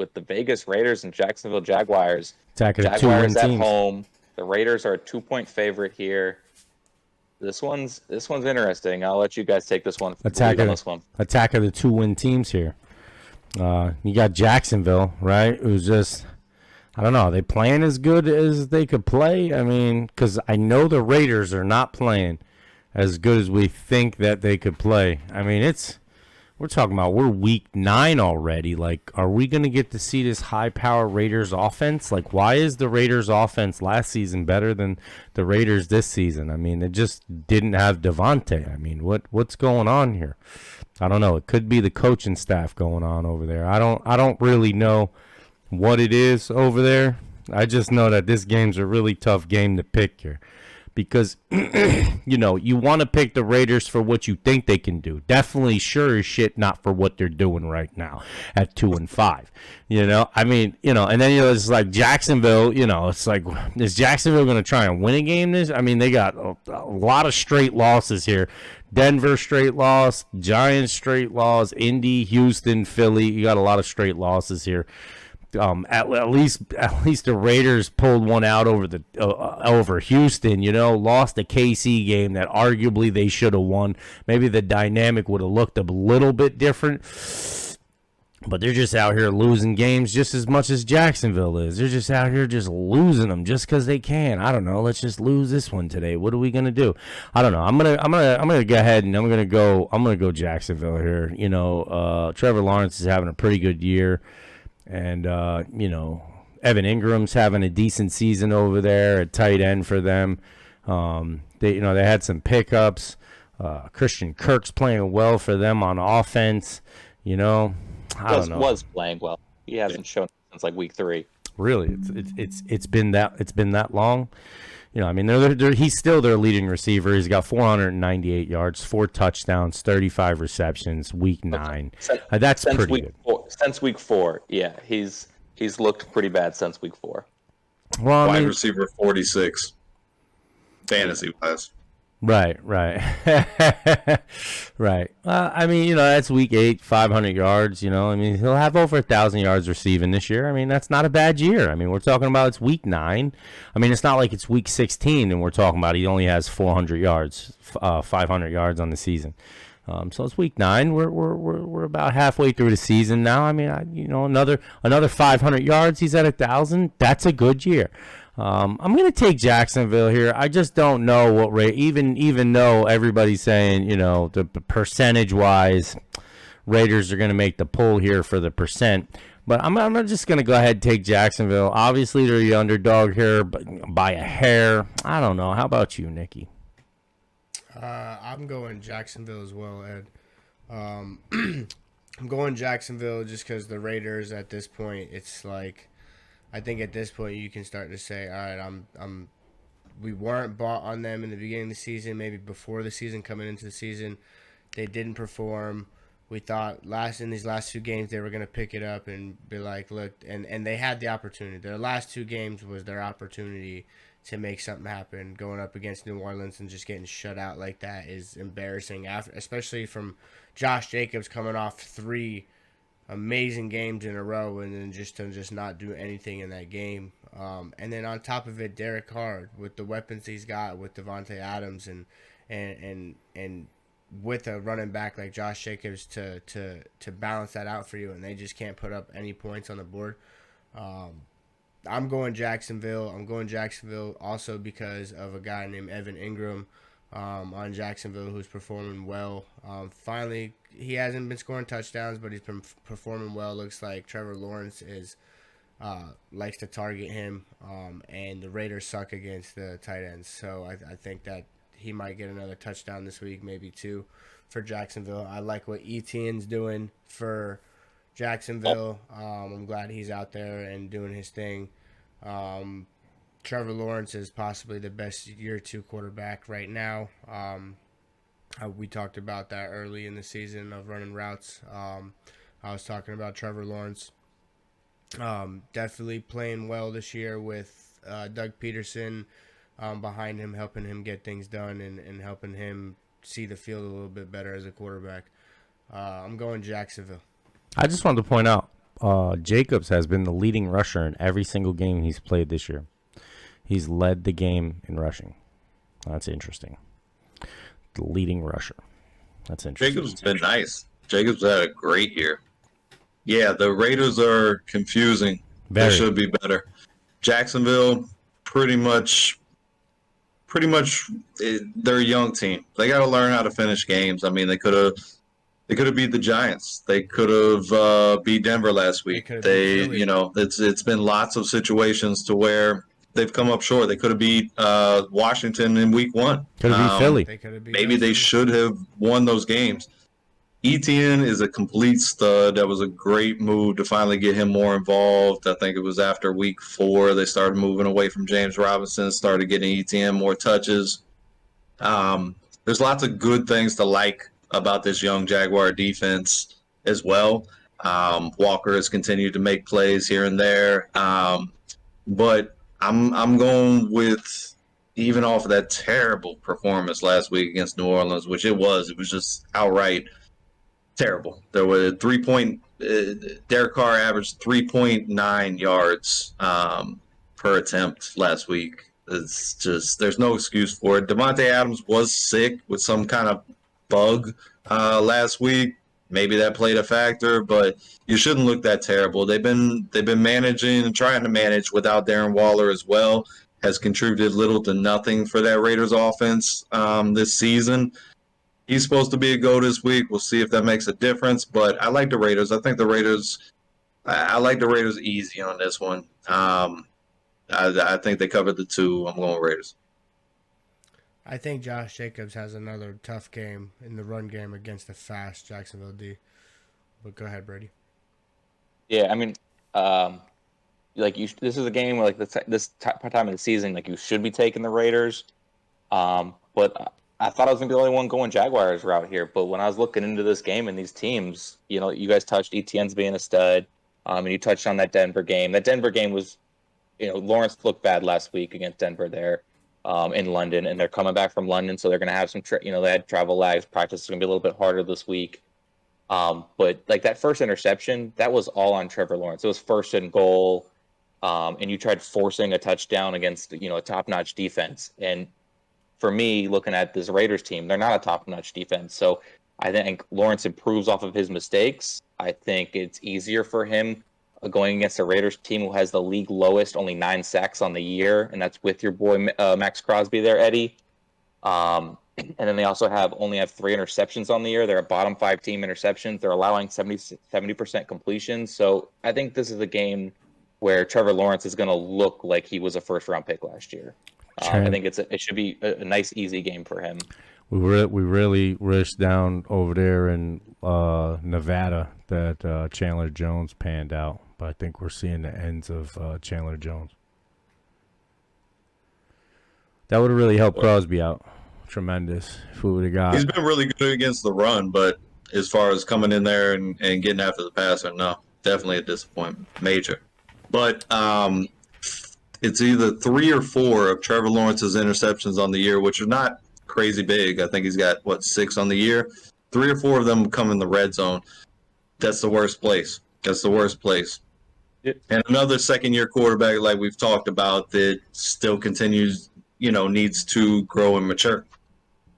with the Vegas Raiders and Jacksonville Jaguars. Attacking the Jaguars two-win at teams. home. The Raiders are a 2-point favorite here. This one's interesting. I'll let you guys take this one. Lead on this one. Attack of the two-win teams here. You got Jacksonville, right? Who's just, I don't know, are they playing as good as they could play? I mean, because I know the Raiders are not playing as good as we think that they could play. I mean, we're talking about we're week 9 already. Like, are we going to get to see this high-power Raiders offense? Like, why is the Raiders offense last season better than the Raiders this season? I mean, it just didn't have Devontae. I mean, what's going on here? I don't know. It could be the coaching staff going on over there. I don't really know what it is over there. I just know that this game's a really tough game to pick here. Because, you want to pick the Raiders for what you think they can do. Definitely, sure as shit, not for what they're doing right now at 2-5. I mean, and then it's like Jacksonville. It's like, is Jacksonville going to try and win a game? I mean, they got a lot of straight losses here. Denver straight loss, Giants straight loss, Indy, Houston, Philly. You got a lot of straight losses here. At least the Raiders pulled one out over Houston. Lost the KC game that arguably they should have won. Maybe the dynamic would have looked a little bit different. But they're just out here losing games just as much as Jacksonville is. They're just out here just losing them just because they can. I don't know. Let's just lose this one today. What are we gonna do? I don't know. I'm gonna go ahead and I'm gonna go Jacksonville here. Trevor Lawrence is having a pretty good year. And, Evan Ingram's having a decent season over there at tight end for them. They had some pickups. Christian Kirk's playing well for them on offense. I don't know. Was playing well. He hasn't shown since like week 3. Really, it's been that long. I mean, he's still their leading receiver. He's got 498 yards, 4 touchdowns, 35 receptions, week 9. That's pretty good. Since week 4, yeah, he's looked pretty bad since week 4. Well, wide receiver 46, fantasy wise. Right. Right. I mean, that's week 8, 500 yards. I mean, he'll have over 1,000 yards receiving this year. I mean, that's not a bad year. I mean, we're talking about it's week 9. I mean, it's not like it's week 16 and we're talking about he only has 400 yards, 500 yards on the season. So it's week 9. We're about halfway through the season now. I mean, another 500 yards. He's at 1,000. That's a good year. I'm going to take Jacksonville here. I just don't know what rate, even though everybody's saying, the percentage-wise, Raiders are going to make the pull here for the percent. But I'm just going to go ahead and take Jacksonville. Obviously, they're the underdog here, but by a hair. I don't know. How about you, Nikki? I'm going Jacksonville as well, Ed. I'm going Jacksonville just because the Raiders at this point, it's like, I think at this point you can start to say, all right, we weren't bought on them in the beginning of the season, maybe before the season, coming into the season. They didn't perform. We thought in these last 2 games they were going to pick it up and be like, look, and they had the opportunity. Their last 2 games was their opportunity to make something happen. Going up against New Orleans and just getting shut out like that is embarrassing, especially from Josh Jacobs coming off 3 amazing games in a row and then just not do anything in that game. And then on top of it, Derek Carr with the weapons he's got with Devontae Adams and with a running back like Josh Jacobs to balance that out for you, and they just can't put up any points on the board. I'm going Jacksonville. I'm going Jacksonville also because of a guy named Evan Ingram on Jacksonville who's performing well. Finally, he hasn't been scoring touchdowns, but he's been performing well. Looks like Trevor Lawrence likes to target him, and the Raiders suck against the tight ends. So I think that he might get another touchdown this week, maybe 2 for Jacksonville. I like what Etienne's doing for Jacksonville. I'm glad he's out there and doing his thing. Trevor Lawrence is possibly the best year 2 quarterback right now. We talked about that early in the season of running routes. I was talking about Trevor Lawrence. Definitely playing well this year with Doug Peterson behind him, helping him get things done and helping him see the field a little bit better as a quarterback. I'm going Jacksonville. I just wanted to point out, Jacobs has been the leading rusher in every single game he's played this year. He's led the game in rushing. That's interesting. The leading rusher. That's interesting. Jacobs has been nice. Jacobs had a great year. Yeah, the Raiders are confusing. Very. They should be better. Jacksonville, pretty much they're a young team. They got to learn how to finish games. I mean, they could have beat the Giants. They could have beat Denver last week. It's been lots of situations to where they've come up short. They could have beat Washington in week 1. Could have beat Philly. Maybe they should have won those games. ETN is a complete stud. That was a great move to finally get him more involved. I think it was after week 4 they started moving away from James Robinson, started getting ETN more touches. There's lots of good things to like about this young Jaguar defense as well. Walker has continued to make plays here and there. But I'm going with, even off of that terrible performance last week against New Orleans, which it was just outright terrible. There were Derek Carr averaged 3.9 yards per attempt last week. It's just, there's no excuse for it. Devontae Adams was sick with some kind of bug last week. Maybe that played a factor, but you shouldn't look that terrible. They've been managing and trying to manage without Darren Waller as well. Has contributed little to nothing for that Raiders offense this season. He's supposed to be a go this week. We'll see if that makes a difference. But I like the Raiders. I like the Raiders easy on this one. I think they covered the 2. I'm going Raiders. I think Josh Jacobs has another tough game in the run game against the fast Jacksonville D. But go ahead, Brady. Yeah, I mean, this is a game where this time of the season, you should be taking the Raiders. But I thought I was gonna be the only one going Jaguars route here. But when I was looking into this game and these teams, you guys touched ETN's being a stud, and you touched on that Denver game. That Denver game was, Lawrence looked bad last week against Denver there. In London, and they're coming back from London, so they're going to have some, they had travel lags. Practice is going to be a little bit harder this week. But that first interception, that was all on Trevor Lawrence. It was first and goal, and you tried forcing a touchdown against, a top-notch defense. And for me, looking at this Raiders team, they're not a top-notch defense. So I think Lawrence improves off of his mistakes. I think it's easier for him going against a Raiders team who has the league lowest, only 9 sacks on the year, and that's with your boy Max Crosby there, Eddie. And then they also only have 3 interceptions on the year. They're a bottom 5 team interceptions. They're allowing 70% completion. So I think this is a game where Trevor Lawrence is going to look like he was a first-round pick last year. I think it should be a nice, easy game for him. We really wish down over there in Nevada that Chandler Jones panned out. But I think we're seeing the ends of Chandler Jones. That would have really helped Crosby out. Tremendous. If we would have got. He's been really good against the run, but as far as coming in there and getting after the passer, no. Definitely a disappointment. Major. But it's either 3 or 4 of Trevor Lawrence's interceptions on the year, which are not crazy big. I think he's got, 6 on the year? 3 or 4 of them come in the red zone. That's the worst place. Yep. And another second-year quarterback, like we've talked about, that still continues, needs to grow and mature.